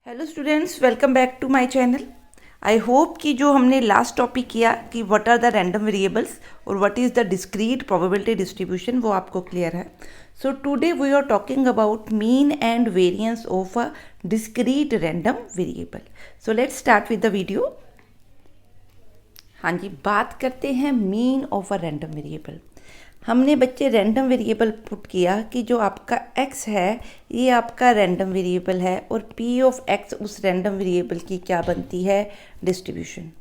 Hello students, welcome back to my channel. I hope कि जो हमने लास्ट टॉपिक किया कि what are the random variables और what is the discrete probability distribution वो आपको क्लियर है। So today we are talking about mean and variance of a discrete random variable. So let's start with the video. हाँ जी, बात करते हैं mean of a random variable. हमने बच्चे रैंडम वेरिएबल पुट किया कि जो आपका x है ये आपका रैंडम वेरिएबल है और p ऑफ x उस रैंडम वेरिएबल की क्या बनती है, डिस्ट्रीब्यूशन।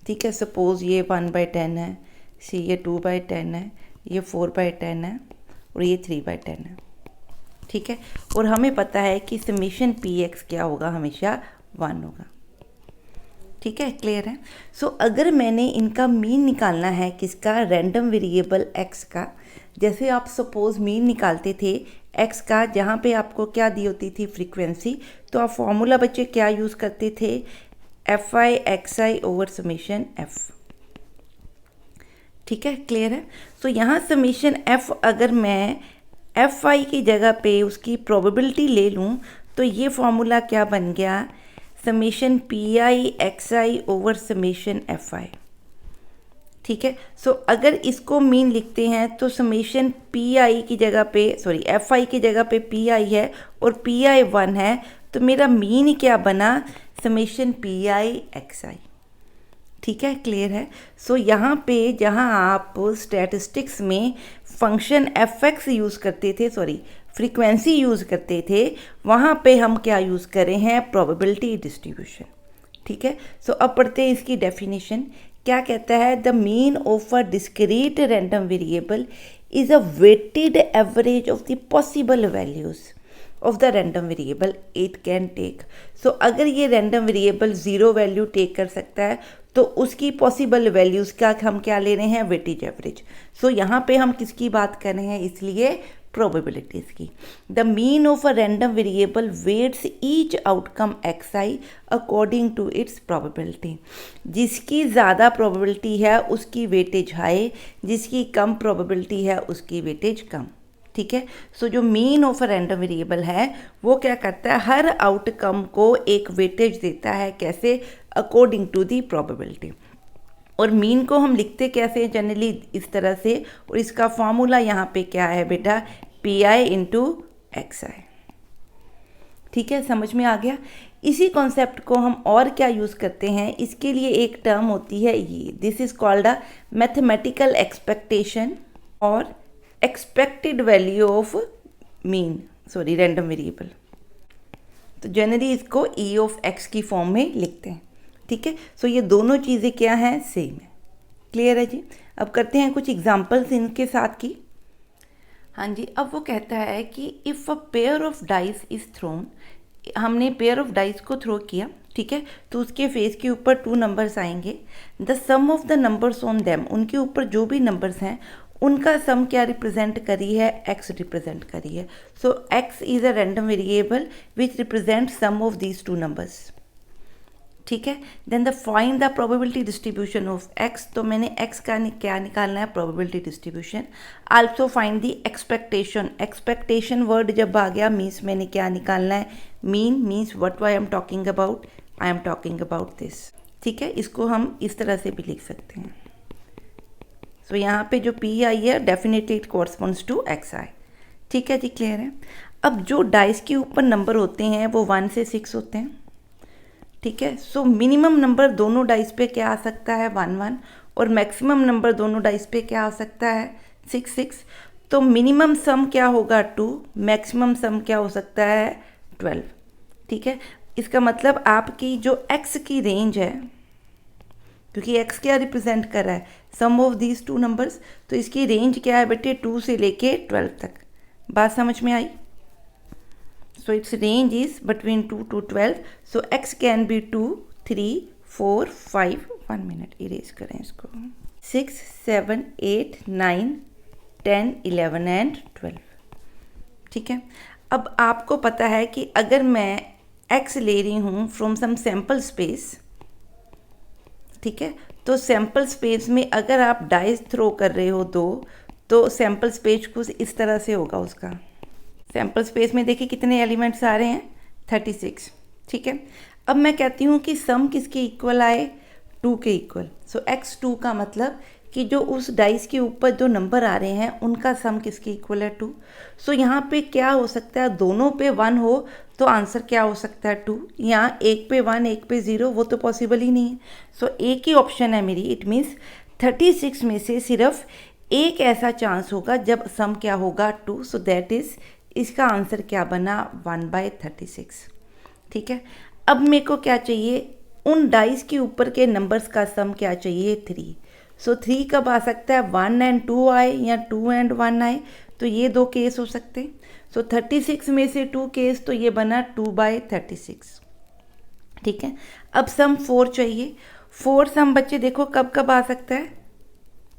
ठीक है, सपोज़ ये 1/10 है, सी ये 2/10 है, ये 4/10 है और ये 3/10 है। ठीक है, और हमें पता है कि समेशन px क्या होगा, हमेशा 1 होगा। ठीक है, क्लियर है। सो अगर मैंने इनका मीन निकालना है किसका, रैंडम वेरिएबल x का, जैसे आप सपोज़ मीन निकालते थे x का, जहाँ पे आपको क्या दी होती थी, फ्रीक्वेंसी, तो आप फॉर्मूला बच्चे क्या यूज़ करते थे, fi xi over summation f। ठीक है, क्लियर है। सो यहाँ समेशन f अगर मैं fi की जगह पे उसकी प्रोबेबिलिटी ले लूँ तो ये फॉर्मूला क्या बन गया, summation P x I over summation F I. ठीक है, सो अगर इसको मीन लिखते हैं तो समेशन पी आई की जगह पे, सॉरी एफ आई की जगह पे पी आई है और पी आई 1 है, तो मेरा मीन क्या बना, summation P I x I. ठीक है, क्लियर है। सो यहाँ पे जहाँ आप स्टैटिस्टिक्स में फंक्शन एफ एक्स यूज़ करते थे, सॉरी फ्रीक्वेंसी यूज़ करते थे, वहाँ पे हम क्या यूज़ कर रहे हैं, प्रोबेबिलिटी डिस्ट्रीब्यूशन। ठीक है, सो अब पढ़ते हैं इसकी डेफिनेशन। क्या कहता है, the mean of a discrete random variable is a weighted average of the possible values of the random variable it can take. So अगर ये रैंडम वेरिएबल 0 वैल्यू टेक कर सकता है तो उसकी पॉसिबल वैल्यूज़ का हम क्या ले रहे हैं, वेटेज एवरेज। सो यहाँ पे हम किसकी बात कर रहे हैं, इसलिए प्रोबेबिलिटीज़ की। The mean of a random variable weights each outcome x i according to its probability. जिसकी ज़्यादा प्रोबेबिलिटी है उसकी वेटेज हाई, जिसकी कम प्रोबेबिलिटी है उसकी वेटेज कम। ठीक है, सो जो mean of a random variable है वो क्या करता है, हर आउटकम को एक वेटेज देता है, कैसे, अकॉर्डिंग टू दी प्रोबेबिलिटी। और मीन को हम लिखते कैसे हैं, जनरली इस तरह से, और इसका फॉर्मूला यहाँ पे क्या है बेटा, P I into X I. ठीक है, समझ में आ गया। इसी कॉन्सेप्ट को हम और क्या यूज़ करते हैं, इसके लिए एक टर्म होती है ये, this is called a mathematical expectation और expected value of mean, sorry random variable. तो जनरली इसको ई ऑफ एक्स की फॉर्म में लिखते हैं। ठीक है, सो ये दोनों चीज़ें क्या हैं, सेम है। क्लियर है जी। अब करते हैं कुछ एग्जांपल्स इनके साथ की। हाँ जी, अब वो कहता है कि if a pair of dice is thrown, हमने पेयर ऑफ डाइस को थ्रो किया, ठीक है, तो उसके फेस के ऊपर 2 नंबर्स आएंगे। The sum of the numbers on them, उनके ऊपर जो भी नंबर्स हैं उनका सम क्या रिप्रेजेंट करी है, एक्स रिप्रेजेंट करी है। So X is a random variable which represent sum of these 2 numbers. ठीक है, then the find the probability distribution of X, तो मैंने एक्स का क्या निकालना है, probability distribution. Also find the expectation, expectation word जब आ गया मीन्स मैंने क्या निकालना है, mean means what I am talking about, I am talking about this. ठीक है, इसको हम इस तरह से भी लिख सकते हैं। सो यहाँ पे जो पी आई है definitely it corresponds to X I. ठीक है जी, क्लियर है। अब जो डाइस के ऊपर नंबर होते हैं वो 1 से 6 होते हैं। ठीक है, सो मिनिमम नंबर दोनों डाइस पे क्या आ सकता है, 1 1, और मैक्सिमम नंबर दोनों डाइस पे क्या आ सकता है, 6 6। तो मिनिमम सम क्या होगा, 2, मैक्सिमम सम क्या हो सकता है, 12। ठीक है, इसका मतलब आपकी जो x की रेंज है, क्योंकि x क्या रिप्रेजेंट कर रहा है, सम ऑफ दीज 2 नंबर्स, तो इसकी रेंज क्या है बेटे, 2 से लेके 12 तक। बात समझ में आई। So its range is between 2 to 12. So x can be 2, 3, 4, 5, 1 minute, erase करें इसको, 6, 7, 8, 9, 10, 11 and 12। ठीक है, अब आपको पता है कि अगर मैं x ले रही हूँ फ्रॉम सम सैम्पल स्पेस, ठीक है, तो सैम्पल स्पेस में अगर आप डाइस थ्रो कर रहे हो तो सैम्पल स्पेस कुछ इस तरह से होगा उसका। सैम्पल स्पेस में देखिए कितने एलिमेंट्स आ रहे हैं, 36। ठीक है। अब मैं कहती हूँ कि सम किसके इक्वल आए, 2 के इक्वल। सो x2 का मतलब कि जो उस डाइस के ऊपर जो नंबर आ रहे हैं उनका सम किसके इक्वल है, 2। सो यहाँ पे क्या हो सकता है, दोनों पे 1 हो तो आंसर क्या हो सकता है, 2। यहाँ एक पे 1 एक पे 0, वो तो पॉसिबल ही नहीं है। सो एक ही ऑप्शन है मेरी, इट मीन्स 36 में से सिर्फ एक ऐसा चांस होगा जब सम क्या होगा, 2। सो दैट इज़, इसका आंसर क्या बना, 1/36। ठीक है। अब मेरे को क्या चाहिए, उन डाइस के ऊपर के नंबर्स का सम क्या चाहिए, 3। सो 3 कब आ सकता है, 1 एंड 2 आए या 2 एंड 1 आए, तो ये 2 केस हो सकते हैं। सो 36 में से 2 केस, तो ये बना 2/36। ठीक है। अब सम 4 चाहिए। 4 सम बच्चे देखो कब कब आ सकता है,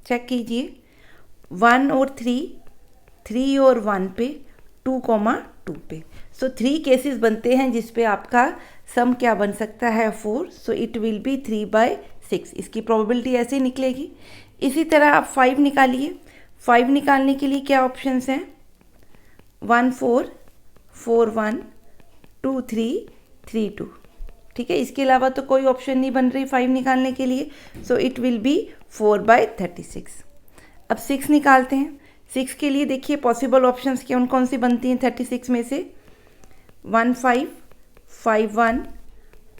चेक कीजिए। 1 और 3, 3 और 1 पे, 2, 2 पे। सो 3 केसेस बनते हैं जिस पे आपका सम क्या बन सकता है, 4। सो इट विल बी 3/6। इसकी प्रोबेबिलिटी ऐसे ही निकलेगी। इसी तरह आप 5 निकालिए। 5 निकालने के लिए क्या ऑप्शंस हैं, 1 4, 4 1, 2 3, 3 2। ठीक है। इसके अलावा तो कोई ऑप्शन नहीं बन रही 5 निकालने के लिए। सो इट विल बी 4/36। अब 6 निकालते हैं। 6 के लिए देखिए पॉसिबल ऑप्शंस कौन कौन सी बनती हैं 36 में से, 1 5, 5 1,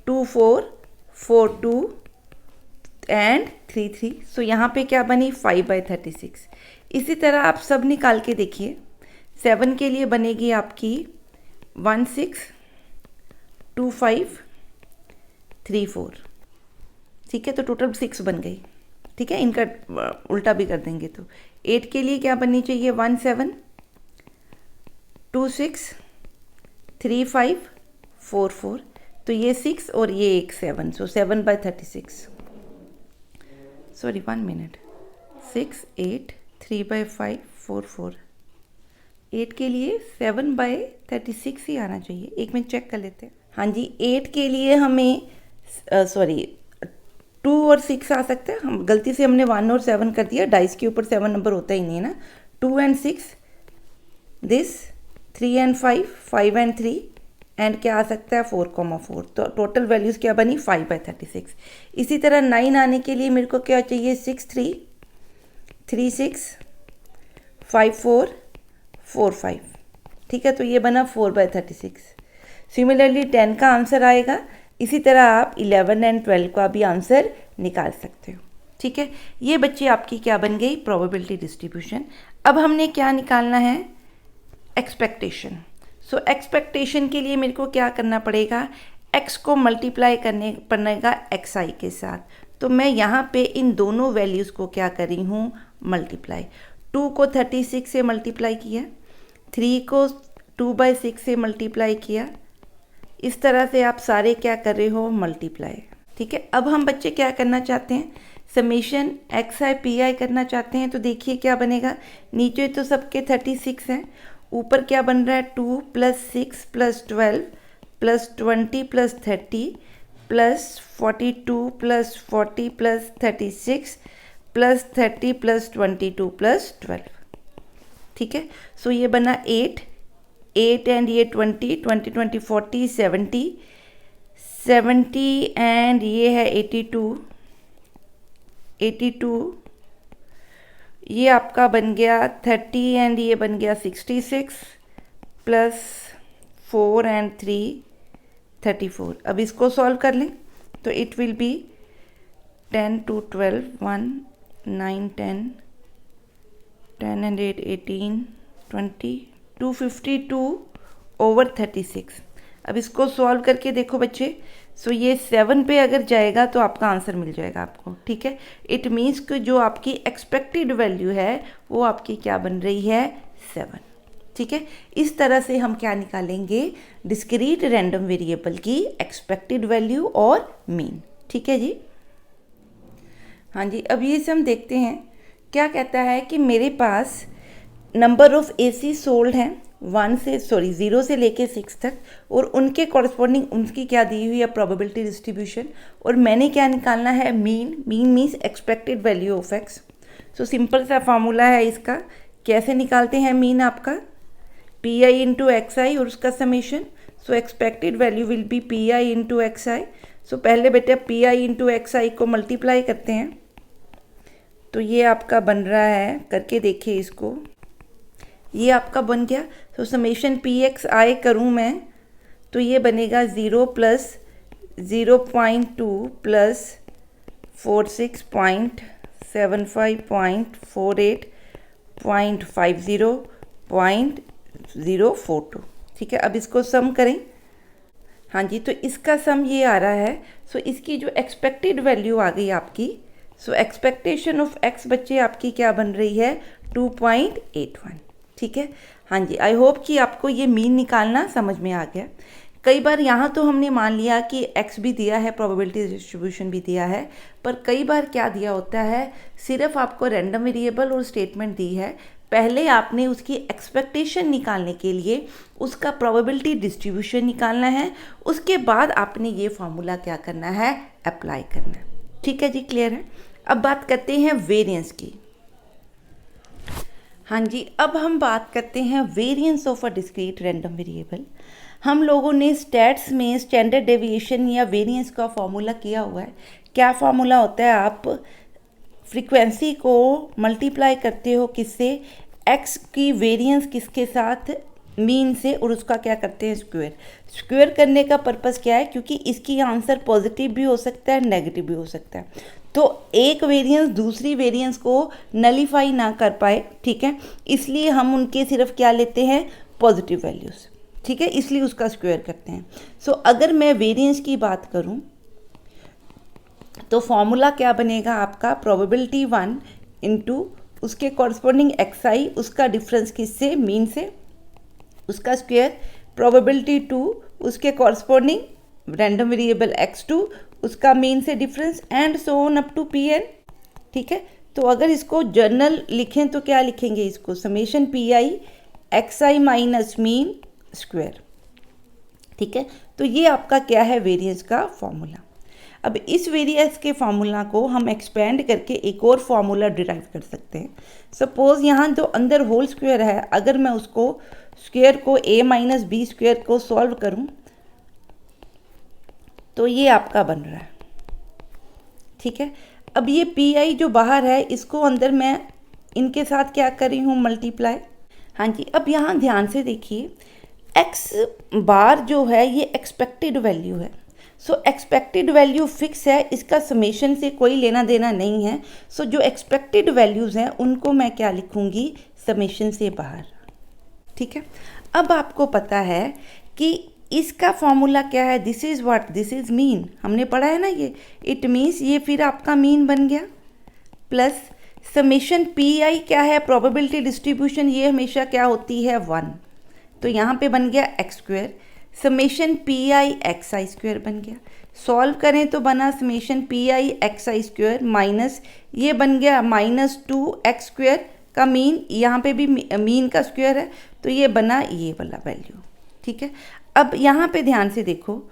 2 4, 4 2 एंड 3 3। सो यहाँ पे क्या बनी, 5/36। इसी तरह आप सब निकाल के देखिए। 7 के लिए बनेगी आपकी 1 6, 2 5, 3 4। ठीक है। तो टोटल 6 बन गई। ठीक है। इनका उल्टा भी कर देंगे तो 8 के लिए क्या बननी चाहिए, 1 7, 2 6, 3 5, 4 4। तो ये 6 और ये एक 7। सो 7/36। Sorry 1 minute, 6 8, 3/5, 4 4। 8 के लिए 7/36 ही आना चाहिए। एक मिनट चेक कर लेते हैं। हाँ जी, 8 के लिए हमें सॉरी 2 और 6 आ सकता है। हम गलती से हमने 1 और 7 कर दिया, डाइस के ऊपर 7 नंबर होता ही नहीं है ना। 2 and 6 this, 3 and 5, 5 and 3 and क्या आ सकता है, 4,4। तो टोटल वैल्यूज़ क्या बनी, 5/36। इसी तरह 9 आने के लिए मेरे को क्या चाहिए, 6 3, 3 6, 5 4, 4 5। ठीक है। तो ये बना 4/36। सिमिलरली 10 का आंसर आएगा। इसी तरह आप 11 एंड 12 का भी आंसर निकाल सकते हो। ठीक है। ये बच्चे आपकी क्या बन गई, प्रोबेबिलिटी डिस्ट्रीब्यूशन। अब हमने क्या निकालना है, एक्सपेक्टेशन। सो एक्सपेक्टेशन के लिए मेरे को क्या करना पड़ेगा, x को मल्टीप्लाई करने पड़ेगा xi के साथ। तो मैं यहाँ पे इन दोनों वैल्यूज़ को क्या कर रही हूँ, मल्टीप्लाई। 2 को 36 से मल्टीप्लाई किया, 3 को 2/6 से मल्टीप्लाई किया। इस तरह से आप सारे क्या कर रहे हो, मल्टीप्लाई। ठीक है। अब हम बच्चे क्या करना चाहते हैं, समेशन xi pi करना चाहते हैं। तो देखिए क्या बनेगा, नीचे तो सबके 36 हैं, ऊपर क्या बन रहा है, 2 + 6 + 12 + 20 + 30 + 42 + 40 + 36 + 30 + 22 + 12। ठीक है। सो ये बना 8 एंड ये 20 20 20 40 70 70 एंड ये है 82 ये आपका बन गया 30 एंड ये बन गया 66 + 4 एंड 3 34। अब इसको सॉल्व कर लें तो इट विल बी 10 2 12 1 9 10 10 and 8 18 20 252/36। अब इसको सॉल्व करके देखो बच्चे। सो ये 7 पे अगर जाएगा तो आपका आंसर मिल जाएगा आपको। ठीक है। इट मीन्स कि जो आपकी एक्सपेक्टेड वैल्यू है वो आपकी क्या बन रही है, 7। ठीक है। इस तरह से हम क्या निकालेंगे, डिस्क्रीट रैंडम वेरिएबल की एक्सपेक्टेड वैल्यू और मीन। ठीक है जी। हाँ जी। अब ये से हम देखते हैं क्या कहता है कि मेरे पास नंबर ऑफ AC सोल्ड हैं 0 से लेके 6 तक, और उनके कॉरस्पॉन्डिंग उनकी क्या दी हुई है, प्रोबेबिलिटी डिस्ट्रीब्यूशन। और मैंने क्या निकालना है, mean means expected value of x। So simple सा फार्मूला है इसका। कैसे निकालते हैं मीन आपका, PI × XI और उसका summation. So expected value will be P I into X I. So पहले बेटा P I into X I को मल्टीप्लाई करते हैं, तो ये आपका बन रहा है, करके देखिए इसको, ये आपका बन गया। तो समेशन पी एक्स आई करूँ मैं तो ये बनेगा 0 प्लस 0.2 प्लस 46.75.48.042। ठीक है, अब इसको सम करें। हाँ जी, तो इसका सम ये आ रहा है। सो इसकी जो एक्सपेक्टेड वैल्यू आ गई आपकी, सो एक्सपेक्टेशन ऑफ एक्स बच्चे आपकी क्या बन रही है, 2.81। ठीक है, हाँ जी, आई होप कि आपको ये मीन निकालना समझ में आ गया। कई बार यहाँ तो हमने मान लिया कि x भी दिया है, प्रोबेबिलिटी डिस्ट्रीब्यूशन भी दिया है, पर कई बार क्या दिया होता है, सिर्फ आपको रैंडम वेरिएबल और स्टेटमेंट दी है, पहले आपने उसकी एक्सपेक्टेशन निकालने के लिए उसका प्रोबेबिलिटी डिस्ट्रीब्यूशन निकालना है, उसके बाद आपने ये फार्मूला क्या करना है, अप्लाई करना है। ठीक है जी, क्लियर है। अब बात करते हैं वेरिएंस की। हाँ जी, अब हम बात करते हैं variance of a discrete random variable. हम लोगों ने स्टैट्स में स्टैंडर्ड डेविएशन या वेरिएंस का फॉर्मूला किया हुआ है। क्या फार्मूला होता है, आप फ्रीक्वेंसी को मल्टीप्लाई करते हो किससे, एक्स की वेरिएंस किसके साथ, मीन से, और उसका क्या करते हैं, स्क्वायर। स्क्वायर करने का पर्पस क्या है, क्योंकि इसकी आंसर पॉजिटिव भी हो सकता है, नेगेटिव भी हो सकता है, तो एक वेरिएंस दूसरी वेरिएंस को नलीफाई ना कर पाए। ठीक है, इसलिए हम उनके सिर्फ क्या लेते हैं, पॉजिटिव वैल्यूज़। ठीक है, इसलिए उसका स्क्वायर करते हैं। सो अगर मैं वेरिएंस की बात करूं तो फॉर्मूला क्या बनेगा आपका, प्रोबेबिलिटी 1 इंटू उसके कॉरस्पॉन्डिंग एक्स आई, उसका डिफरेंस किससे, मीन से, उसका स्क्वायर, प्रोबेबिलिटी 2 उसके कॉरस्पॉन्डिंग रैंडम वेरिएबल x2, उसका मीन से difference, and so on up to p n. ठीक है, तो अगर इसको जर्नल लिखें तो क्या लिखेंगे इसको, summation P I x I minus mean square. ठीक है, तो ये आपका क्या है, वेरिएंस का फॉर्मूला। अब इस वेरिएंस के फार्मूला को हम एक्सपेंड करके एक और फार्मूला डिराइव कर सकते हैं। सपोज यहाँ जो अंदर होल स्क्वायर है, अगर मैं उसको स्क्वायर को a माइनस बी स्क्वायर को सॉल्व करूँ तो ये आपका बन रहा है। ठीक है, अब ये पी आई जो बाहर है, इसको अंदर मैं इनके साथ क्या कर रही हूँ, मल्टीप्लाई। हाँ जी, अब यहाँ ध्यान से देखिए, एक्स बार जो है ये एक्सपेक्टेड वैल्यू है। सो एक्सपेक्टेड वैल्यू फिक्स है, इसका समेशन से कोई लेना देना नहीं है। सो जो एक्सपेक्टेड वैल्यूज़ हैं उनको मैं क्या लिखूँगी, समेशन से बाहर। ठीक है, अब आपको पता है कि इसका फॉर्मूला क्या है, this is what, this is mean, हमने पढ़ा है ना ये। इट मीन्स ये फिर आपका मीन बन गया, प्लस समेशन पी आई क्या है, प्रोबेबिलिटी डिस्ट्रीब्यूशन, ये हमेशा क्या होती है, 1, तो यहाँ पे बन गया x square, summation P I x i square बन गया। सॉल्व करें तो बना summation P I x i square minus ये बन गया माइनस 2x स्क्वायर का मीन, यहाँ पे भी मीन का स्क्वायर है, तो ये बना ये वाला वैल्यू। ठीक है, अब यहाँ पे ध्यान से देखो,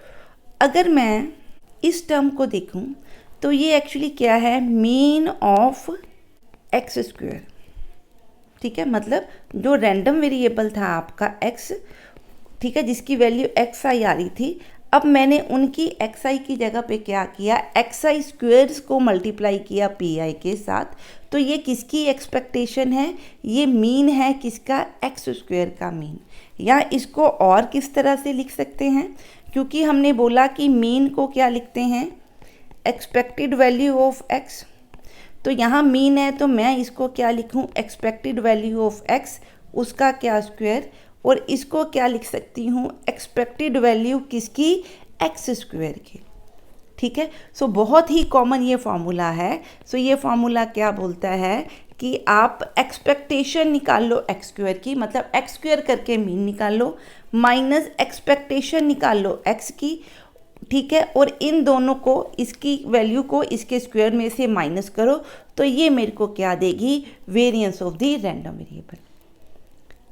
अगर मैं इस टर्म को देखूँ तो ये एक्चुअली क्या है, मीन ऑफ एक्स स्क्वायर। ठीक है, मतलब जो रैंडम वेरिएबल था आपका x, ठीक है, जिसकी वैल्यू एक्स आई आ रही थी, अब मैंने उनकी एक्स आई की जगह पे क्या किया, एक्स आई स्क्वेयर्स को मल्टीप्लाई किया पी आई के साथ। तो ये किसकी एक्सपेक्टेशन है, ये मीन है किसका, एक्स स्क्वेयर का मीन। या इसको और किस तरह से लिख सकते हैं, क्योंकि हमने बोला कि मीन को क्या लिखते हैं, एक्सपेक्टेड वैल्यू ऑफ एक्स, तो यहाँ मीन है तो मैं इसको क्या लिखूँ, एक्सपेक्टेड वैल्यू ऑफ एक्स, उसका क्या स्क्वायर, और इसको क्या लिख सकती हूँ, एक्सपेक्टेड वैल्यू किसकी, एक्स स्क्वायर की। ठीक है, सो बहुत ही कॉमन ये फार्मूला है। सो ये फार्मूला क्या बोलता है कि आप एक्सपेक्टेशन निकाल लो एक्स स्क्वायर की, मतलब एक्स स्क्वायर करके मीन निकाल लो, माइनस एक्सपेक्टेशन निकाल लो एक्स की। ठीक है, और इन दोनों को, इसकी वैल्यू को इसके स्क्वायर में से माइनस करो, तो ये मेरे को क्या देगी, variance of the random variable.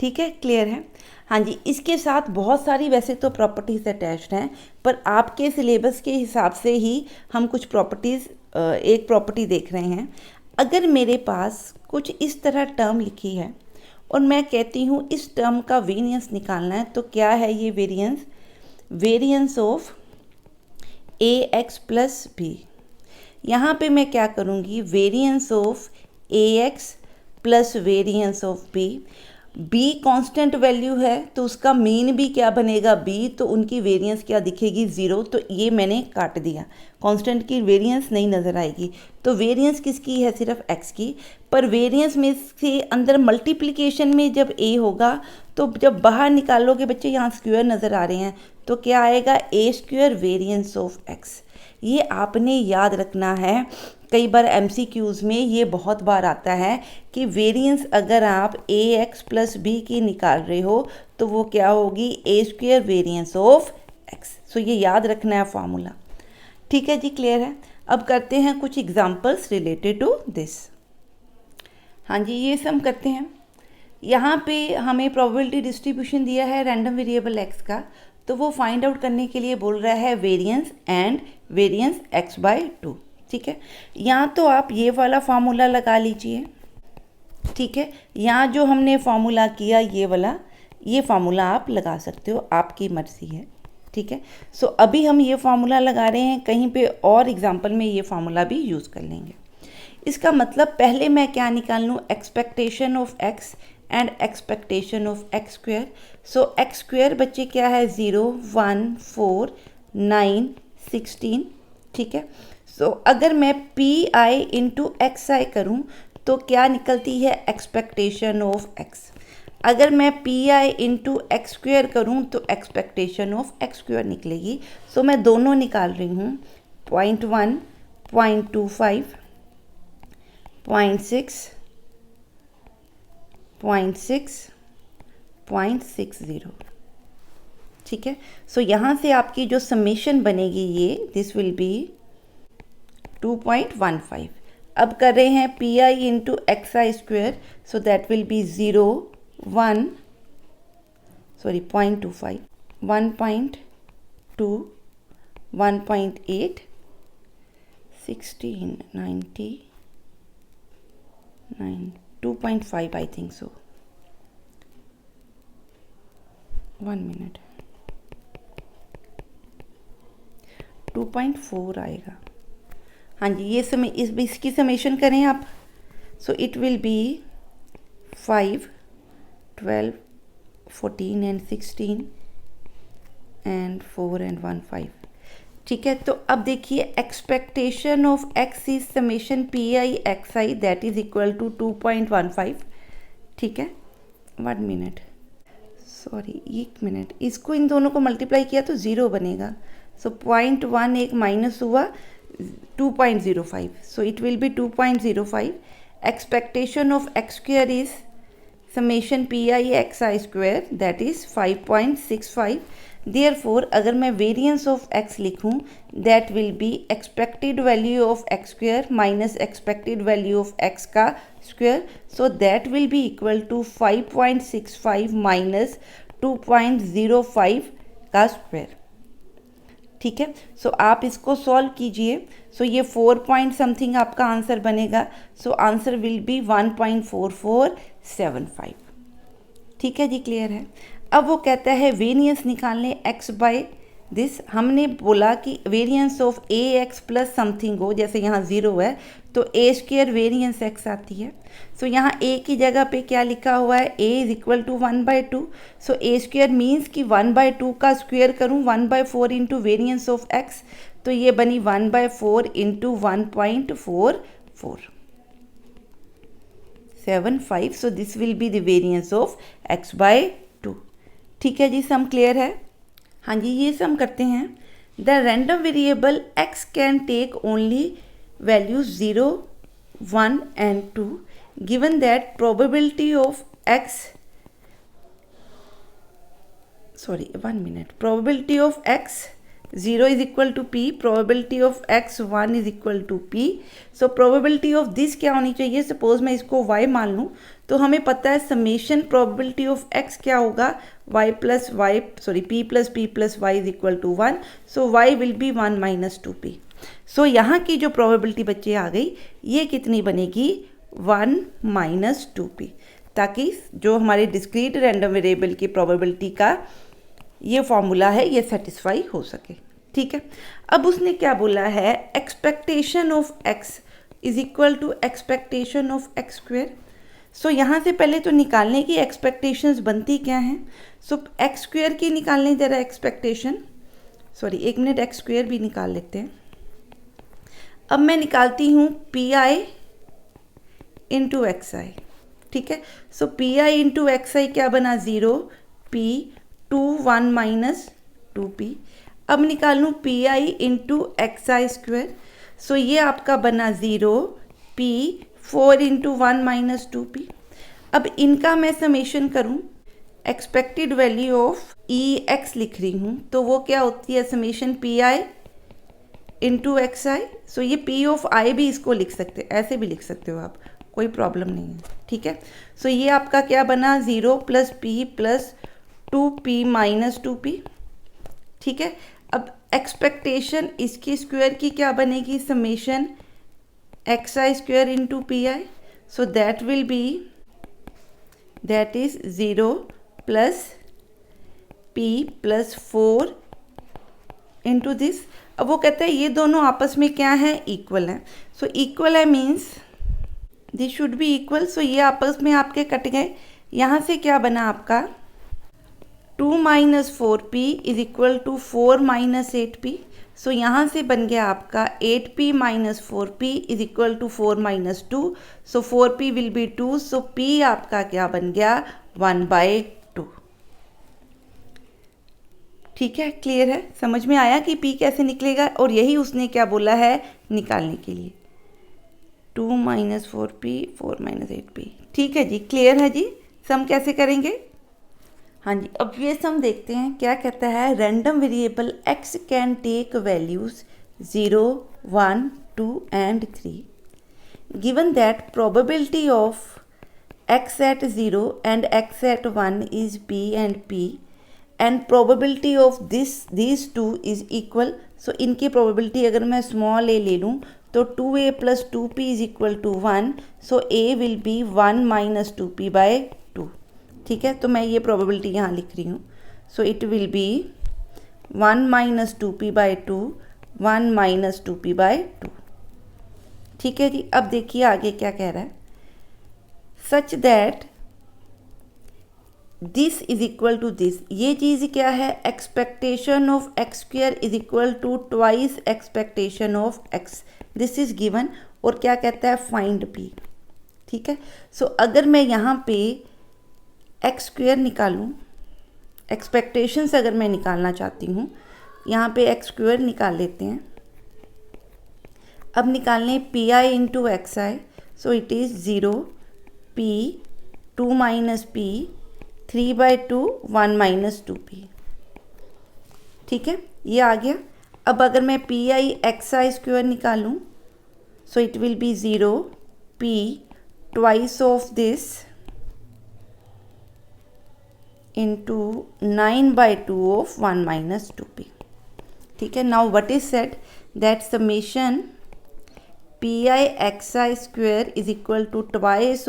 ठीक है, क्लियर है। हाँ जी, इसके साथ बहुत सारी वैसे तो प्रॉपर्टीज़ अटैच्ड हैं, पर आपके सिलेबस के हिसाब से ही हम कुछ प्रॉपर्टीज़, एक प्रॉपर्टी देख रहे हैं। अगर मेरे पास कुछ इस तरह टर्म लिखी है और मैं कहती हूँ इस टर्म का वेरिएंस निकालना है, तो क्या है ये variance, variance of a x plus b. यहाँ पे मैं क्या करूँगी, variance of a x plus variance of b. B constant value है तो उसका मीन भी क्या बनेगा बी, तो उनकी वेरिएंस क्या दिखेगी 0, तो ये मैंने काट दिया, कांस्टेंट की वेरिएंस नहीं नज़र आएगी। तो वेरिएंस किसकी है, सिर्फ x की। पर वेरिएंस में से अंदर मल्टीप्लिकेशन में जब a होगा तो जब बाहर निकालोगे बच्चे, यहाँ स्क्वायर नज़र आ रहे हैं, तो क्या आएगा a square variance of x। ये आपने याद रखना है, कई बार MCQs में ये बहुत बार आता है कि वेरिएंस अगर आप ए एक्स प्लस बी की निकाल रहे हो तो वो क्या होगी, ए स्क्वायर वेरिएंस ऑफ एक्स। सो ये याद रखना है फॉर्मूला। ठीक है जी, क्लियर है। अब करते हैं कुछ एग्जांपल्स रिलेटेड टू दिस। हाँ जी, ये सम करते हैं। यहाँ पे हमें प्रोबेबिलिटी डिस्ट्रीब्यूशन दिया है रैंडम वेरिएबल एक्स का, तो वो फाइंड आउट करने के लिए बोल रहा है variance and variance x by 2। ठीक है, यहाँ तो आप ये वाला फार्मूला लगा लीजिए। ठीक है, यहाँ जो हमने फार्मूला किया ये वाला, ये फार्मूला आप लगा सकते हो, आपकी मर्ज़ी है। ठीक है, सो अभी हम ये फार्मूला लगा रहे हैं, कहीं पे और एग्जांपल में ये फार्मूला भी यूज़ कर लेंगे। इसका मतलब पहले मैं क्या निकाल लूँ, expectation of x and expectation of x square. So x square बच्चे क्या है, 0 1 4 9 16। ठीक है, सो अगर मैं पी आई इंटू एक्स आई करूँ तो क्या निकलती है, एक्सपेक्टेशन ऑफ एक्स। अगर मैं P I into x square करूँ तो एक्सपेक्टेशन ऑफ एक्स स्क्वायर निकलेगी। सो मैं दोनों निकाल रही हूँ, 0.1 0.25 0.6 0.6 0.60। ठीक है, सो यहाँ से आपकी जो समेशन बनेगी ये, दिस विल बी 2.15। अब कर रहे हैं P I into X i square, so that will be 0 1 0.25 1.2 1.8 16 90 9 2.5 I think so. 1 minute, 2.4 आएगा। हाँ जी, ये समय इसकी समेशन करें आप, so it will be 5 12 14 and 16 and 4 and 1 5। ठीक है, तो अब देखिए expectation of x is summation P I x i that is equal to 2.15। ठीक है, 1 मिनट, सॉरी 1 मिनट, इसको इन दोनों को मल्टीप्लाई किया तो 0 बनेगा। सो 0.1 एक माइनस हुआ, 2.05, so it will be 2.05। Expectation of x square is summation P I x i square that is 5.65। Therefore अगर मैं वेरिएंस ऑफ x लिखूं, that will be expected value of x square minus expected value of x का square, so that will be equal to 5.65 minus 2.05 का square. ठीक है, सो आप इसको solve कीजिए, सो ये 4 पॉइंट समथिंग आपका आंसर बनेगा। So answer will be 1.4475। ठीक है जी, क्लियर है। अब वो कहता है वेरिएंस निकालने x बाय दिस। हमने बोला कि variance of a x plus something हो, जैसे यहाँ 0 है तो ए स्क्वायर वेरिएंस x आती है। सो यहाँ a की जगह पे क्या लिखा हुआ है, a is equal to 1/2। So a square means कि 1/2 का स्क्वायर करूँ 1/4 इंटू वेरिएंस ऑफ x, तो ये बनी 1/4 into 1.4475। So this will be the variance of x by 2। ठीक है जी, सम क्लियर है। हाँ जी, ये सम करते हैं। The random variable x can take only values 0 1 and 2 given that probability of x, sorry 1 minute, probability of x 0 is equal to p, probability of x 1 is equal to p। so probability of this क्या होनी चाहिए, suppose मैं इसको y मान लूँ तो हमें पता है समेशन probability of x क्या होगा, y plus y, sorry p plus p plus y is equal to 1, so y will be 1 minus 2p। सो यहाँ की जो प्रोबेबिलिटी बच्चे आ गई, ये कितनी बनेगी, 1 minus 2p, ताकि जो हमारे डिस्क्रीट रैंडम वेरिएबल की प्रोबेबिलिटी का ये फॉर्मूला है ये सेटिस्फाई हो सके। ठीक है, अब उसने क्या बोला है, expectation of x is equal to expectation of x square. So यहाँ से पहले तो निकालने की एक्सपेक्टेशंस बनती क्या हैं, सो एक्स स्क्वेयर की निकालने जरा एक्सपेक्टेशन, सॉरी एक मिनट, एक्स स्क्वेयर भी निकाल लेते हैं। अब मैं निकालती हूँ P I into X I. ठीक है, सो पी आई इंटू एक्स आई क्या बना, 0 पी 2 1 माइनस 2 पी। अब निकालूँ P I into X I square, so ये आपका बना 0 पी 4 इंटू 1 माइनस 2 पी। अब इनका मैं समेशन करूँ, expected value of E X लिख रही हूँ, तो वो क्या होती है, summation P I into X I. So ये पी ऑफ आई भी इसको लिख सकते, ऐसे भी लिख सकते हो आप, कोई प्रॉब्लम नहीं है। ठीक है, सो ये आपका क्या बना, 0 plus P plus 2 P minus 2 P. ठीक है, अब एक्सपेक्टेशन इसकी स्क्वायर की क्या बनेगी, summation x i square into P I. So that will B, that is 0 plus P plus 4 into this. अब वो कहता है ये दोनों आपस में क्या है, इक्वल है। सो इक्वल है means this should be equal. So ये आपस में आपके कट गए। यहाँ से क्या बना आपका, 2 minus 4p is equal to 4 minus 8p। So यहाँ से बन गया आपका 8p minus 4p is equal to 4 minus 2। So 4p will be 2। So p आपका क्या बन गया, 1/2। ठीक है, क्लियर है, समझ में आया कि p कैसे निकलेगा, और यही उसने क्या बोला है निकालने के लिए, 2 माइनस 4p 4 माइनस 8p। ठीक है जी, क्लियर है जी, सम कैसे करेंगे। हाँ जी, अब ये सम देखते हैं क्या कहता है, random variable x can take values 0 1 2 and 3 given that probability of x at 0 and x at 1 is p and p and probability of these two is equal. So इनकी प्रोबेबिलिटी अगर मैं स्मॉल a ले लूँ तो 2a plus 2p is equal to 1। So a will be 1 minus 2p by 2। ठीक है, तो मैं ये प्रोबेबिलिटी यहाँ लिख रही हूँ। So it will be 1 minus 2p by 2 1 minus 2p by 2। ठीक है जी, अब देखिए आगे क्या कह रहा है, such that this is equal to this. ये चीज़ क्या है, expectation of x square is equal to twice expectation of x, this is given. और क्या कहता है, फाइंड पी। ठीक है, सो अगर मैं यहाँ पे एक्स स्क्वेयर निकालूँ, एक्सपेक्टेशंस अगर मैं निकालना चाहती हूँ, यहाँ पे एक्स स्क्वेयर निकाल लेते हैं। अब निकालने P I into X I. So it is 0 P 2 minus P 3/2 1 minus 2p। ठीक है, ये आ गया। अब अगर मैं P I x I square निकालूँ, so it will be 0 p twice of this into 9/2 of 1 minus 2p। ठीक है, now what is said, that summation P I x I square is equal to twice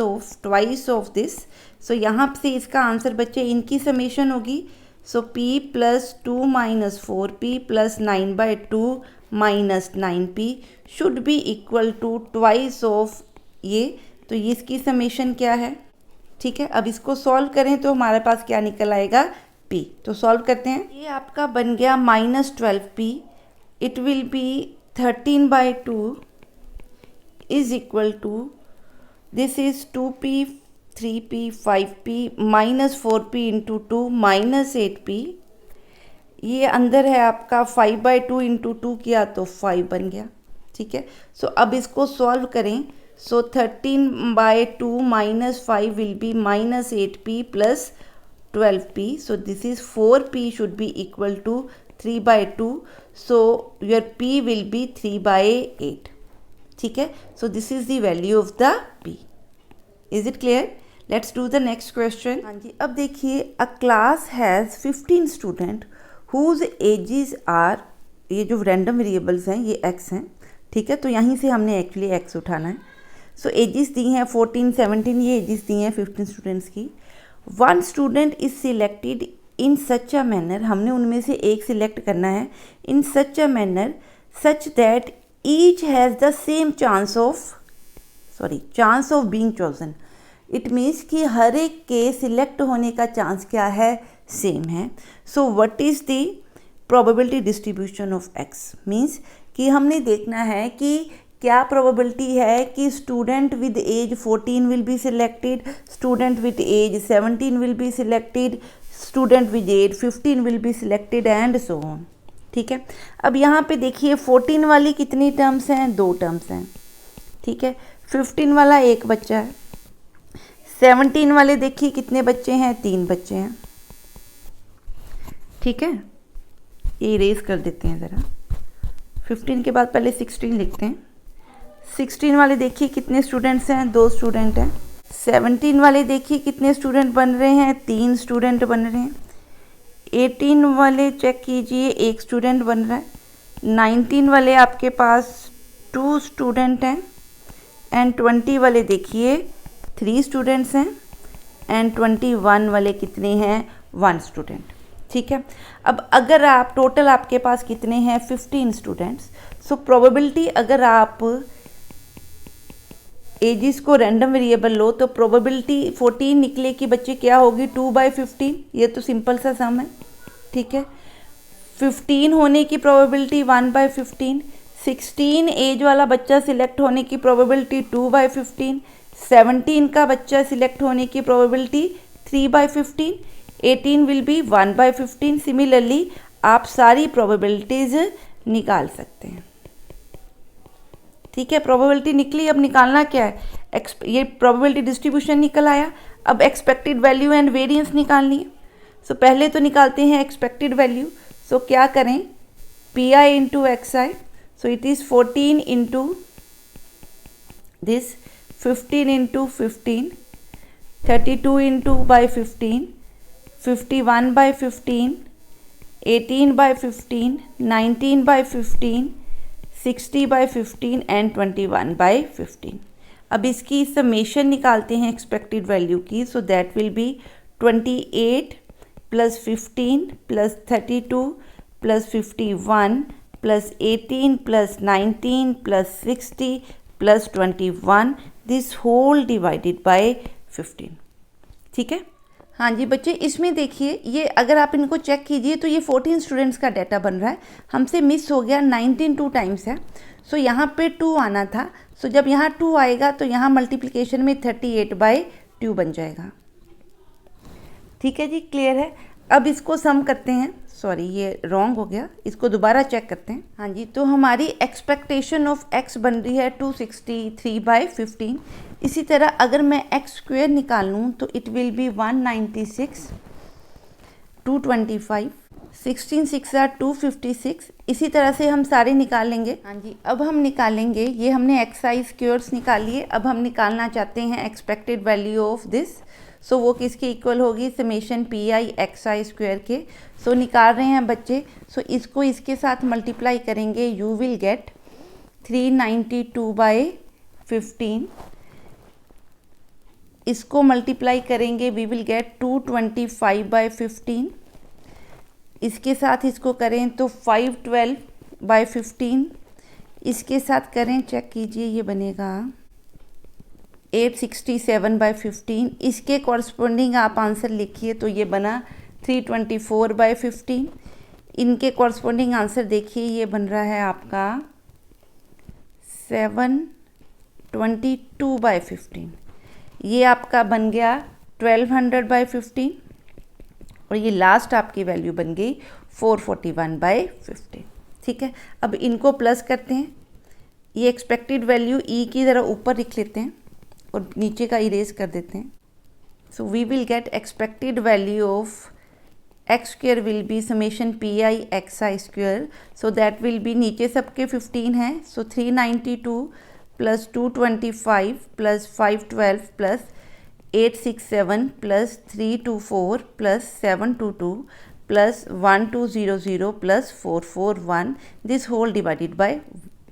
of this. सो यहाँ से इसका answer बच्चे इनकी summation होगी। So p plus 2 minus 4p plus 9/2 minus 9p should be equal to twice of ये, तो ये इसकी समेशन क्या है। ठीक है, अब इसको सॉल्व करें तो हमारे पास क्या निकल आएगा, p। तो सॉल्व करते हैं, ये आपका बन गया minus 12p, it will B 13/2 is equal to, this is 2p 3p 5p minus 4p into 2 minus 8p। ये अंदर है आपका 5/2 इंटू 2 किया तो 5 बन गया। ठीक है, सो अब इसको सॉल्व करें। So 13/2 minus 5 will be minus 8p plus 12p। So this is 4p should be equal to 3/2। So your p will be 3/8। ठीक है, so this is the value of the p। Is it clear, let's do the next question. हाँ जी, अब देखिए, a class has 15 student whose ages are, ये जो random variables हैं ये x हैं। ठीक है, तो यहीं से हमने एक्चुअली x उठाना है। सो एजेस दी हैं 14 17, ये एजेस दी हैं 15 स्टूडेंट्स की। One student is selected in such a manner, हमने उनमें से एक सिलेक्ट करना है, in such a manner such that each has the same chance of being chosen. It means कि हर एक के सिलेक्ट होने का चांस क्या है, सेम है। So what is the probability distribution of x, means कि हमने देखना है कि क्या प्रोबेबिलिटी है कि student with age 14 will be selected, student with age 17 will be selected, student with age 15 will be selected and so on. ठीक है, अब यहाँ पे देखिए 14 वाली कितनी टर्म्स हैं, 2 टर्म्स हैं। ठीक है, 15 वाला एक बच्चा है, 17 वाले देखिए कितने बच्चे हैं, 3 बच्चे हैं। ठीक है, ये इरेज कर देते हैं ज़रा, 15 के बाद पहले 16 लिखते हैं। 16 वाले देखिए कितने स्टूडेंट्स हैं, 2 स्टूडेंट हैं। 17 वाले देखिए कितने स्टूडेंट बन रहे हैं, 3 स्टूडेंट बन रहे हैं। 18 वाले चेक कीजिए, 1 स्टूडेंट बन रहा है। 19 वाले आपके पास 2 स्टूडेंट हैं एंड 20 वाले देखिए 3 स्टूडेंट्स हैं एंड 21 वाले कितने हैं, 1 स्टूडेंट। ठीक है, अब अगर आप टोटल आपके पास कितने हैं, 15 स्टूडेंट्स। सो प्रोबेबिलिटी, अगर आप एजिस को रैंडम वेरिएबल लो तो प्रोबेबिलिटी 14 निकले कि बच्चे क्या होगी, 2/15। ये तो सिंपल सा सम है। ठीक है, 15 होने की प्रोबेबिलिटी 1/15, 16 एज वाला बच्चा सिलेक्ट होने की प्रोबेबिलिटी 2/15, 17 का बच्चा सिलेक्ट होने की प्रोबेबिलिटी 3/15, 18 विल बी 1/15। सिमिलरली आप सारी प्रोबेबिलिटीज निकाल सकते हैं। ठीक है, प्रोबेबिलिटी निकली, अब निकालना क्या है, ये प्रोबेबिलिटी डिस्ट्रीब्यूशन निकल आया। अब एक्सपेक्टेड वैल्यू एंड वेरिएंस निकालनी है। सो पहले तो निकालते हैं एक्सपेक्टेड वैल्यू। सो क्या करें, P I into X I. So it is 14 into this, 15 into 15, 32 into by 15, 51/15, 18/15, 19/15, 60/15 and 21/15। अब इसकी समेशन निकालते हैं एक्सपेक्टेड वैल्यू की। सो that will B 28 + 15 + 32 + 51 + 18 + 19 + 60 + 21, this whole divided by 15। ठीक है, हाँ जी बच्चे, इसमें देखिए ये अगर आप इनको चेक कीजिए तो ये 14 स्टूडेंट्स का डाटा बन रहा है। हमसे मिस हो गया 19 2 टाइम्स है। सो यहाँ पे 2 आना था। सो जब यहाँ 2 आएगा तो यहाँ मल्टीप्लिकेशन में 38/2 बन जाएगा। ठीक है जी, क्लियर है। अब इसको सम करते हैं, सॉरी ये रॉन्ग हो गया, इसको दोबारा चेक करते हैं। हाँ जी, तो हमारी एक्सपेक्टेशन ऑफ एक्स बन रही है 263/15। इसी तरह अगर मैं एक्स स्क्वायर निकाल लूँ तो इट विल बी 196, 225, 16 6 are 256। इसी तरह से हम सारे निकाल लेंगे। हाँ जी, अब हम निकालेंगे, ये हमने एक्स आई स्क्वायर्स निकाल लिए। अब हम निकालना चाहते हैं एक्सपेक्टेड वैल्यू ऑफ दिस। सो वो किसके इक्वल होगी, summation P I x i square के। सो निकाल रहे हैं बच्चे। सो इसको इसके साथ मल्टीप्लाई करेंगे, यू विल गेट 392/15। इसको मल्टीप्लाई करेंगे, वी विल गेट 225/15। इसके साथ इसको करें तो 512/15। इसके साथ करें, चेक कीजिए, ये बनेगा 867/15। इसके कॉरस्पॉन्डिंग आप आंसर लिखिए तो ये बना 324/15। इनके कॉरस्पॉन्डिंग आंसर देखिए, ये बन रहा है आपका 722/15। ये आपका बन गया 1200/15 और ये लास्ट आपकी वैल्यू बन गई 441/15। ठीक है, अब इनको प्लस करते हैं। ये एक्सपेक्टेड वैल्यू ई की ज़रा ऊपर लिख लेते हैं और नीचे का इरेज कर देते हैं। So we will get expected value of x square will be summation P I x i square. So that will be, नीचे सबके 15 हैं। सो 392 + 225 + 512 + 867 + 324 + 722 + 1200 + 441, दिस होल डिवाइडेड बाय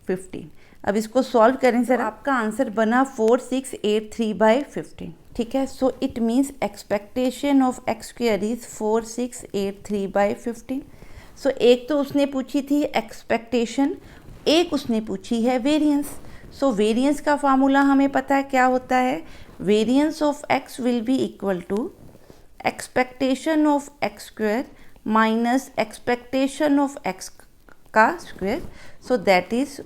15। अब इसको सॉल्व करें सर, आपका आंसर बना 4683/15। ठीक है। So it means expectation of x square is 4683/15। सो एक तो उसने पूछी थी एक्सपेक्टेशन, एक उसने पूछी है वेरिएंस। सो वेरिएंस का फार्मूला हमें पता है क्या होता है, variance of X will be equal to expectation of x square minus expectation of X का square. So that is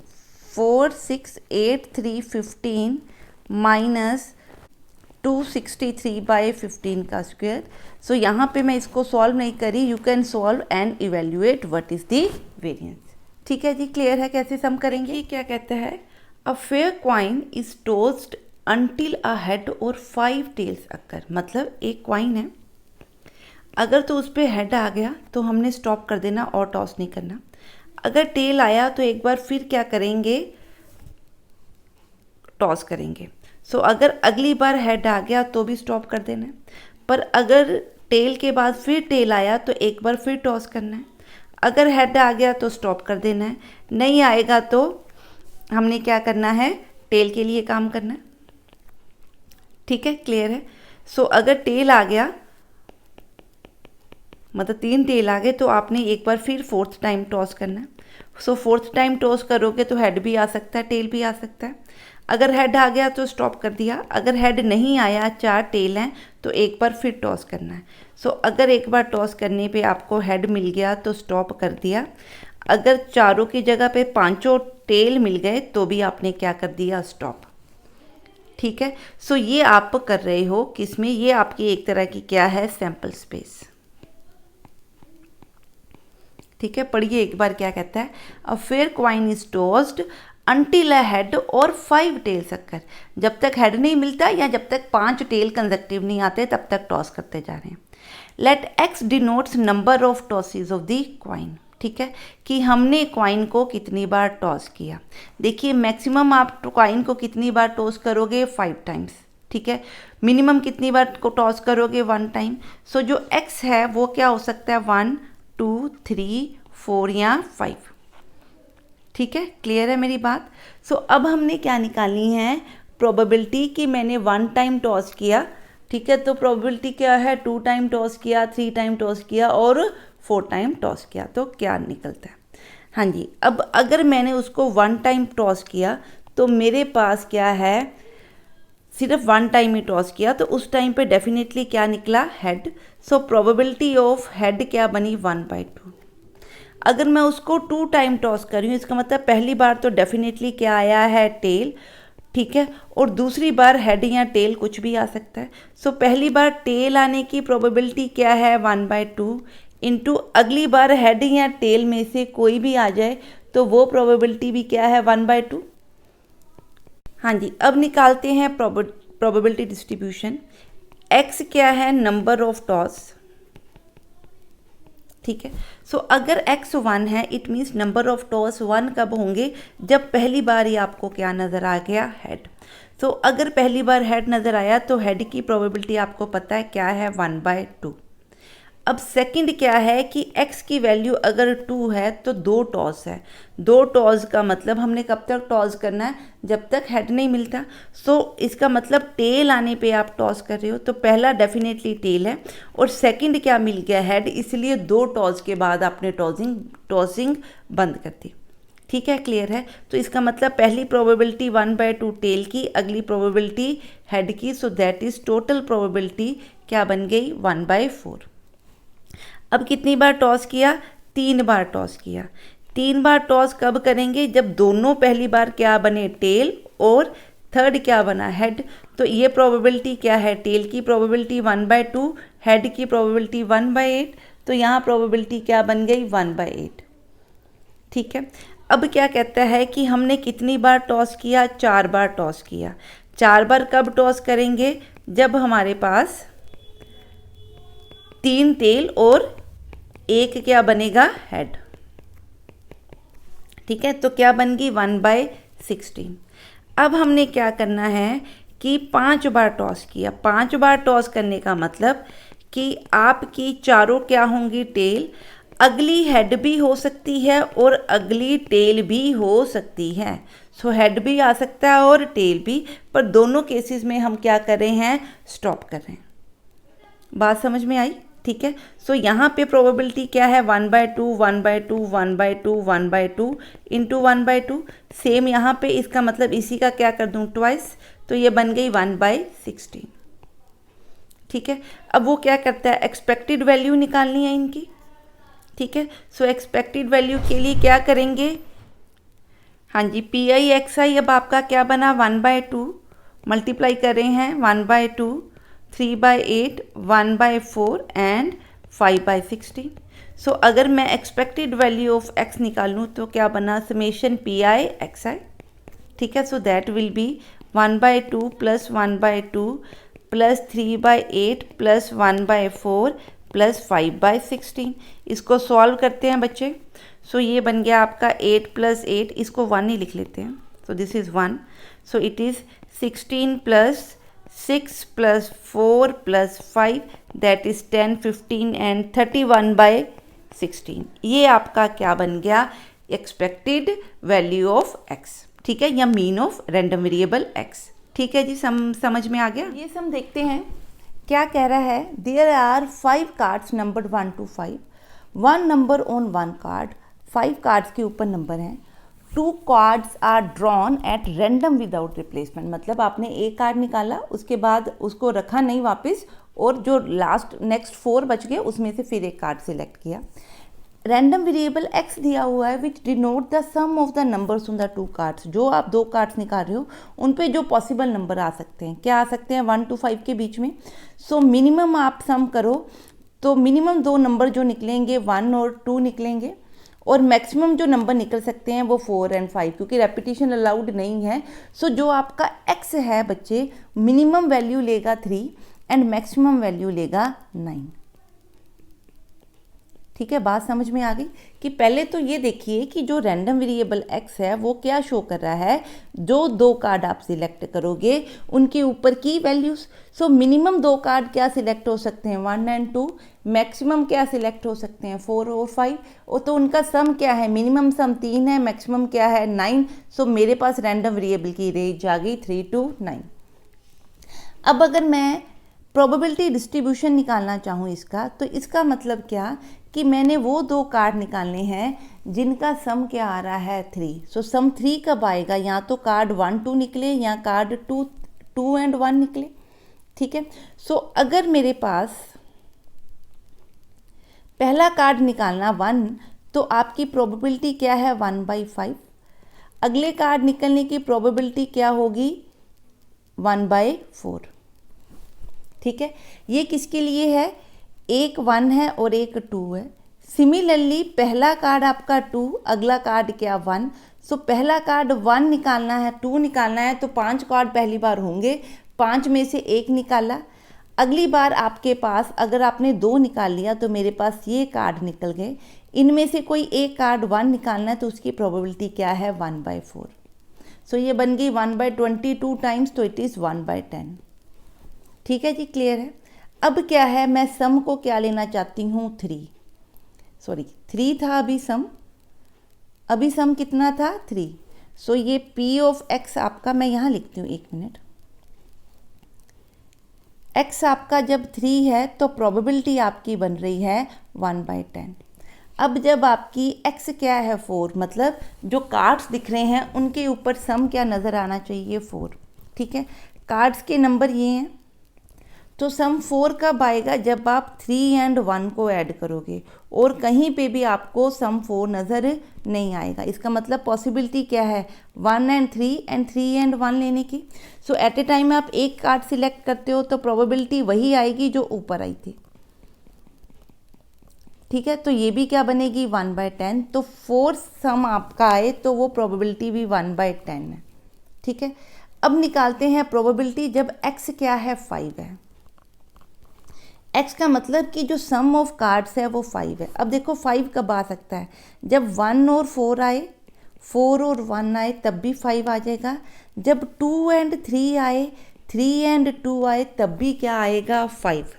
4683/15 minus 263/15 का स्क्वायर। सो यहाँ पे मैं इसको सॉल्व नहीं करी, you can solve and evaluate what is the variance. ठीक है जी, क्लियर है कैसे सम करेंगे। ये क्या कहता है, a fair coin is tossed until a head और 5 टेल्स अकर। मतलब एक क्वाइन है, अगर तो उस पर हेड आ गया तो हमने स्टॉप कर देना और टॉस नहीं करना। अगर टेल आया तो एक बार फिर क्या करेंगे, टॉस करेंगे। सो अगर अगली बार हेड आ गया तो भी स्टॉप कर देना है, पर अगर टेल के बाद फिर टेल आया तो एक बार फिर टॉस करना है। अगर हेड आ गया तो स्टॉप कर देना है, नहीं आएगा तो हमने क्या करना है, टेल के लिए काम करना है। ठीक है, क्लियर है। सो अगर टेल आ गया, मतलब 3 टेल आ गए, तो आपने एक बार फिर 4th टाइम टॉस करना है। सो 4th टाइम टॉस करोगे तो हेड भी आ सकता है, टेल भी आ सकता है। अगर हेड आ गया तो स्टॉप कर दिया, अगर हेड नहीं आया, 4 टेल हैं, तो एक बार फिर टॉस करना है। सो अगर एक बार टॉस करने पे आपको हेड मिल गया तो स्टॉप कर दिया, अगर चारों की जगह पे 5 टेल मिल गए तो भी आपने क्या कर दिया, स्टॉप। ठीक है। सो ये आप कर रहे हो किसमें, ये आपकी एक तरह की क्या है, सैंपल स्पेस। ठीक है, पढ़िए एक बार क्या कहता है, a fair coin is tossed until a head और 5 टेल्स अकर। जब तक हेड नहीं मिलता या जब तक 5 टेल कंसेक्टिव नहीं आते तब तक टॉस करते जा रहे हैं। Let x denotes number of tosses of the coin. ठीक है, कि हमने क्वाइन को कितनी बार टॉस किया। देखिए मैक्सिमम आप क्वाइन को कितनी बार टॉस करोगे, 5 टाइम्स। ठीक है, मिनिमम कितनी बार को टॉस करोगे, 1 टाइम। सो जो एक्स है वो क्या हो सकता है, 1 2 3 4 या 5। ठीक है, क्लियर है मेरी बात। सो अब हमने क्या निकालनी है, प्रोबेबिलिटी कि मैंने 1 टाइम टॉस किया। ठीक है, तो प्रोबेबिलिटी क्या है, 2 टाइम टॉस किया, 3 टाइम टॉस किया और 4 टाइम टॉस किया, तो क्या निकलता है। हाँ जी, अब अगर मैंने उसको 1 टाइम टॉस किया तो मेरे पास क्या है, सिर्फ 1 टाइम ही टॉस किया, तो उस टाइम पे डेफिनेटली क्या निकला, head. So probability of head क्या बनी, 1/2। अगर मैं उसको 2 टाइम टॉस कर रही हूँ, इसका मतलब पहली बार तो डेफिनेटली क्या आया है, टेल। ठीक है, और दूसरी बार हेड या टेल कुछ भी आ सकता है। सो पहली बार टेल आने की प्रोबेबिलिटी क्या है, 1/2 इंटू अगली बार हेड या टेल में से कोई भी आ जाए तो वो प्रोबेबिलिटी भी क्या है, 1/2। हाँ जी, अब निकालते हैं प्रोबेबिलिटी डिस्ट्रीब्यूशन। एक्स क्या है, नंबर ऑफ टॉस। ठीक है, सो अगर x 1 है, it means number of toss 1 कब होंगे, जब पहली बार ही आपको क्या नज़र आ गया, हेड। सो अगर पहली बार हेड नज़र आया तो हेड की प्रोबेबिलिटी आपको पता है क्या है, 1/2। अब सेकंड क्या है कि x की वैल्यू अगर 2 है तो 2 टॉस है। 2 टॉस का मतलब हमने कब तक टॉस करना है, जब तक हेड नहीं मिलता। सो इसका मतलब टेल आने पे आप टॉस कर रहे हो, तो पहला डेफिनेटली टेल है और सेकंड क्या मिल गया, हेड, इसलिए 2 टॉस के बाद आपने टॉसिंग बंद कर दी। ठीक है, क्लियर है। तो इसका मतलब पहली प्रोबेबिलिटी 1/2 टेल की, अगली प्रोबेबिलिटी हेड की। सो दैट इज टोटल प्रोबेबिलिटी क्या बन गई, 1/4। अब कितनी बार टॉस किया, 3 बार टॉस किया। 3 बार टॉस कब करेंगे, जब दोनों पहली बार क्या बने, टेल, और थर्ड क्या बना, हेड। तो ये प्रोबेबिलिटी क्या है, टेल की प्रोबेबिलिटी 1/2, हेड की प्रोबेबिलिटी 1/8। तो यहाँ प्रोबेबिलिटी क्या बन गई, 1/8। ठीक है, अब क्या कहता है कि हमने कितनी बार टॉस किया, 4 बार टॉस किया। 4 बार कब टॉस करेंगे, जब हमारे पास 3 टेल और एक क्या बनेगा, हेड। ठीक है, तो क्या बन गई, 1/16। अब हमने क्या करना है कि 5 बार टॉस किया। 5 बार टॉस करने का मतलब कि आपकी चारों क्या होंगी, टेल। अगली हेड भी हो सकती है और अगली टेल भी हो सकती है। सो हेड भी आ सकता है और टेल भी, पर दोनों केसेस में हम क्या कर रहे हैं, स्टॉप कर रहे हैं। बात समझ में आई? ठीक है। सो यहाँ पे प्रोबेबिलिटी क्या है, 1/2 1/2 1/2 1/2 इंटू 1/2। सेम यहाँ पे इसका मतलब इसी का क्या कर दूँ, ट्वाइस, तो ये बन गई 1/16। ठीक है। अब वो क्या करता है, एक्सपेक्टेड वैल्यू निकालनी है इनकी। ठीक है। सो एक्सपेक्टेड वैल्यू के लिए क्या करेंगे, हाँ जी, PI/XI अब आपका क्या बना, 1/2 मल्टीप्लाई कर रहे हैं, 1/2 3/8 1/4 एंड 5/16। सो अगर मैं एक्सपेक्टेड वैल्यू ऑफ x निकालूँ तो क्या बना, समेशन PI/XI। ठीक है। सो that will B 1/2 plus 1/2 plus 3/8 plus 1/4 plus 5/16। इसको सॉल्व करते हैं बच्चे। सो ये बन गया आपका 8 प्लस 8, इसको 1 ही लिख लेते हैं। So this is 1। So it is 16 plus 6 plus 4 plus 5 that is 10 15 and 31/16। ये आपका क्या बन गया, एक्सपेक्टेड वैल्यू ऑफ x। ठीक है, या mean of random variable x। ठीक है जी, समझ में आ गया। ये सम देखते हैं क्या कह रहा है। There are 5 cards numbered 1 to 5, 1 number on 1 card, 5 cards के ऊपर नंबर हैं। 2 cards are drawn at random without replacement, मतलब आपने एक कार्ड निकाला, उसके बाद उसको रखा नहीं वापस, और जो लास्ट नेक्स्ट 4 बच गए उसमें से फिर एक कार्ड सिलेक्ट किया। रैंडम वेरिएबल x दिया हुआ है which denote the sum of the numbers on the 2 cards. जो आप 2 कार्ड्स निकाल रहे हो उन पे जो पॉसिबल नंबर आ सकते हैं, क्या आ सकते हैं, 1 to 5 के बीच में। सो मिनिमम आप सम करो तो मिनिमम 2 नंबर जो निकलेंगे 1 और 2 निकलेंगे, और मैक्सिमम जो नंबर निकल सकते हैं वो 4 और 5, क्योंकि रेपिटेशन अलाउड नहीं है। सो जो आपका x है बच्चे, मिनिमम वैल्यू लेगा 3 एंड मैक्सिमम वैल्यू लेगा 9। ठीक है, बात समझ में आ गई कि पहले तो ये देखिए कि जो रैंडम वेरिएबल x है वो क्या शो कर रहा है, जो 2 कार्ड आप सिलेक्ट करोगे उनके ऊपर की वैल्यूज। सो मिनिमम 2 कार्ड क्या सिलेक्ट हो सकते हैं, 1 and 2, मैक्सिमम क्या सिलेक्ट हो सकते हैं, 4 और 5, और तो उनका सम क्या है, मिनिमम सम 3 है, मैक्सिमम क्या है 9। सो मेरे पास रैंडम वेरिएबल की रेंज आ गई 3 to 9। अब अगर मैं प्रोबेबिलिटी डिस्ट्रीब्यूशन निकालना चाहूँ इसका, तो इसका मतलब क्या कि मैंने वो 2 कार्ड निकालने हैं जिनका सम क्या आ रहा है 3। सो सम 3 कब आएगा, या तो कार्ड 1 2 निकले या कार्ड 2 and 1 निकले। ठीक है। सो अगर मेरे पास पहला कार्ड निकालना 1, तो आपकी प्रोबेबिलिटी क्या है 1/5। अगले कार्ड निकलने की प्रोबेबिलिटी क्या होगी 1/4। ठीक है, ये किसके लिए है, एक 1 है और एक 2 है। सिमिलरली पहला कार्ड आपका 2, अगला कार्ड क्या 1। सो पहला कार्ड 1 निकालना है, 2 निकालना है, तो 5 कार्ड पहली बार होंगे, 5 में से 1 निकाला। अगली बार आपके पास अगर आपने 2 निकाल लिया तो मेरे पास ये कार्ड निकल गए, इनमें से कोई एक कार्ड 1 निकालना है, तो उसकी प्रोबेबिलिटी क्या है 1/4। सो ये बन गई 1/22 टाइम्स, तो इट इज़ 1/10। ठीक है जी, क्लियर है। अब क्या है, मैं सम को क्या लेना चाहती हूँ 3 था अभी सम कितना था 3। सो ये P ऑफ x आपका, मैं यहाँ लिखती हूँ 1 मिनट। x आपका जब 3 है तो प्रोबेबिलिटी आपकी बन रही है 1/10। अब जब आपकी x क्या है 4, मतलब जो कार्ड्स दिख रहे हैं उनके ऊपर सम क्या नज़र आना चाहिए 4। ठीक है, कार्ड्स के नंबर ये हैं, तो सम 4 कब आएगा, जब आप 3 and 1 को ऐड करोगे, और कहीं पे भी आपको सम 4 नज़र नहीं आएगा। इसका मतलब पॉसिबिलिटी क्या है 1 and 3 and 3 and 1 लेने की। सो एट ए टाइम आप एक कार्ड सिलेक्ट करते हो तो प्रोबेबिलिटी वही आएगी जो ऊपर आई थी। ठीक है, तो ये भी क्या बनेगी 1/10। तो 4 सम आपका आए तो वो प्रोबेबिलिटी भी 1/10 है। ठीक है, अब निकालते हैं प्रोबेबिलिटी जब x क्या है 5 है। x का मतलब कि जो सम ऑफ कार्ड्स है वो 5 है। अब देखो 5 कब आ सकता है, जब 1 और 4 आए, 4 और 1 आए तब भी 5 आ जाएगा। जब 2 and 3 आए, 3 and 2 आए तब भी क्या आएगा 5।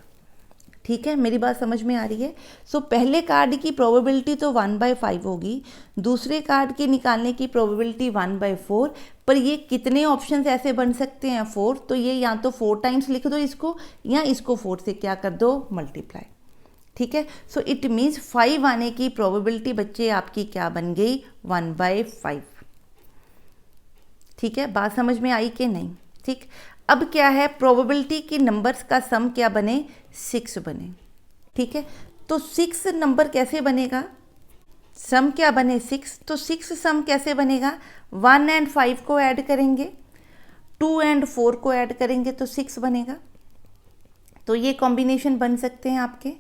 ठीक है, मेरी बात समझ में आ रही है। सो पहले कार्ड की प्रोबेबिलिटी तो 1/5 होगी, दूसरे कार्ड के निकालने की प्रोबेबिलिटी 1/4, पर ये कितने ऑप्शंस ऐसे बन सकते हैं 4, तो ये या तो 4 टाइम्स लिख दो इसको, या इसको 4 से क्या कर दो, मल्टीप्लाई। ठीक है, सो इट मीन्स 5 आने की प्रोबेबिलिटी बच्चे आपकी क्या बन गई, 1/5। ठीक है, बात समझ में आई कि नहीं। ठीक, अब क्या है, प्रोबेबिलिटी कि नंबर्स का सम क्या बने, 6 बने। ठीक है, तो 6 नंबर कैसे बनेगा, सम क्या बने 6, तो 6 सम कैसे बनेगा, 1 एंड 5 को ऐड करेंगे, 2 एंड 4 को ऐड करेंगे तो 6 बनेगा। तो ये कॉम्बिनेशन बन सकते हैं आपके।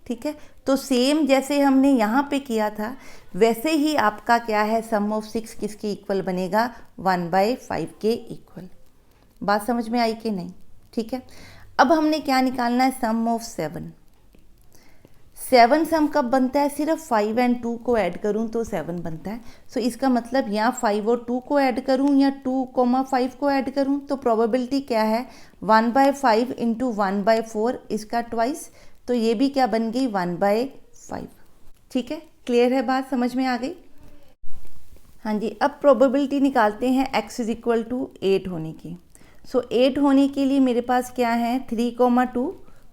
ठीक है, तो सेम जैसे हमने यहाँ पे किया था वैसे ही आपका क्या है, सम ऑफ 6 किसके इक्वल बनेगा, 1/5 के इक्वल। बात समझ में आई कि नहीं। ठीक है, अब हमने क्या निकालना है, सम ऑफ 7। 7 सम कब बनता है, सिर्फ 5 एंड 2 को ऐड करूं तो 7 बनता है। सो इसका मतलब यहाँ 5 और 2 को ऐड करूं या 2, 5 को ऐड करूं, तो प्रोबेबिलिटी क्या है, 1/5 इंटू 1/4 इसका ट्वाइस, तो ये भी क्या बन गई, 1/5। ठीक है, क्लियर है, बात समझ में आ गई। हाँ जी, अब प्रोबेबिलिटी निकालते हैं x इज इक्वल टू 8 होने की। सो 8 होने के लिए मेरे पास क्या है, 3, 2,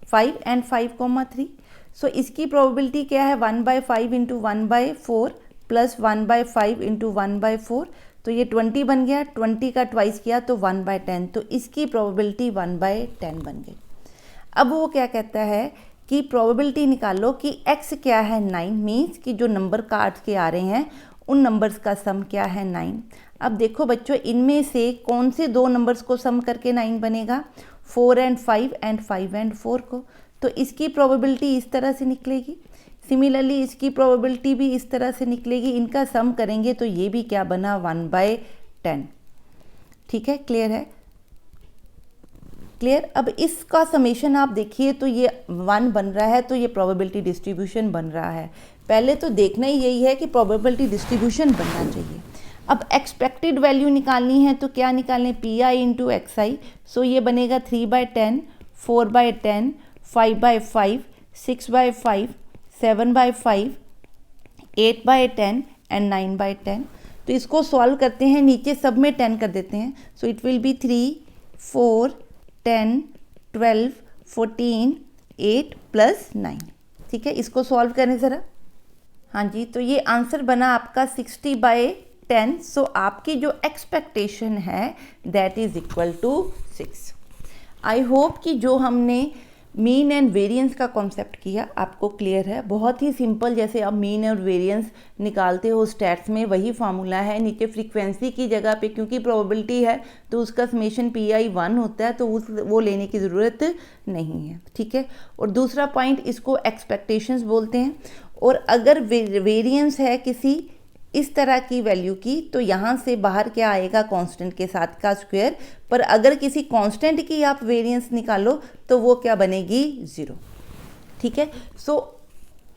5 एंड 5, 3। सो इसकी प्रोबेबिलिटी क्या है, 1/5 इंटू 1/4 प्लस 1/5 इंटू 1/4, तो ये 20 बन गया, 20 का ट्वाइस किया तो 1/10, तो इसकी प्रोबेबिलिटी 1/10 बन गई। अब वो क्या कहता है कि प्रोबेबिलिटी निकालो कि x क्या है, 9, मीन्स कि जो नंबर कार्ड्स के आ रहे हैं उन नंबर्स का सम क्या है, 9। अब देखो बच्चों, इनमें से कौन से दो नंबर्स को सम करके 9 बनेगा, 4 एंड 5 एंड 5 एंड 4 को, तो इसकी प्रोबेबिलिटी इस तरह से निकलेगी। सिमिलरली इसकी प्रोबेबिलिटी भी इस तरह से निकलेगी, इनका सम करेंगे तो ये भी क्या बना, 1/10। ठीक है, क्लियर है, क्लियर। अब इसका समेशन आप देखिए तो ये 1 बन रहा है, तो ये प्रोबेबिलिटी डिस्ट्रीब्यूशन बन रहा है। पहले तो देखना ही यही है कि प्रोबेबिलिटी डिस्ट्रीब्यूशन बनना चाहिए। अब एक्सपेक्टेड वैल्यू निकालनी है तो क्या निकालें, PI इंटू XI। सो ये बनेगा 3/10, 4/10, 5/5, 6/5, 7/5, 8/10 एंड 9/10। तो इसको सॉल्व करते हैं, नीचे सब में 10 कर देते हैं। सो इट विल बी 3, 4, 10, 12, 14, 8 प्लस 9। ठीक है, इसको सॉल्व करें ज़रा। हाँ जी, तो ये आंसर बना आपका 60/10। सो आपकी जो एक्सपेक्टेशन है that is equal to 6। I hope कि जो हमने मीन एंड वेरिएंस का कॉन्सेप्ट किया आपको क्लियर है। बहुत ही सिंपल, जैसे आप मीन और वेरिएंस निकालते हो स्टैट्स में, वही फार्मूला है। नीचे फ्रीक्वेंसी की जगह पे क्योंकि प्रोबेबिलिटी है तो उसका समेशन PI 1 होता है, तो वो लेने की ज़रूरत नहीं है। ठीक है, और दूसरा पॉइंट, इसको एक्सपेक्टेशंस बोलते हैं। और अगर वेरिएंस है किसी इस तरह की वैल्यू की, तो यहाँ से बाहर क्या आएगा, कांस्टेंट के साथ का स्क्वायर। पर अगर किसी कांस्टेंट की आप वेरिएंस निकालो तो वो क्या बनेगी, 0। ठीक है, सो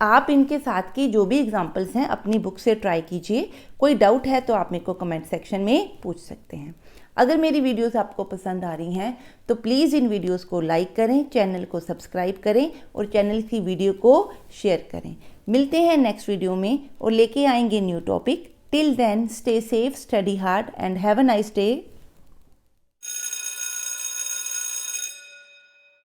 आप इनके साथ की जो भी एग्जांपल्स हैं अपनी बुक से ट्राई कीजिए। कोई डाउट है तो आप मेरे को कमेंट सेक्शन में पूछ सकते हैं। अगर मेरी वीडियोस आपको पसंद आ रही हैं तो प्लीज़ इन वीडियोस को लाइक करें, चैनल को सब्सक्राइब करें और चैनल की वीडियो को शेयर करें। मिलते हैं नेक्स्ट वीडियो में और लेके आएंगे new topic. Till then stay safe, study hard and have a nice day.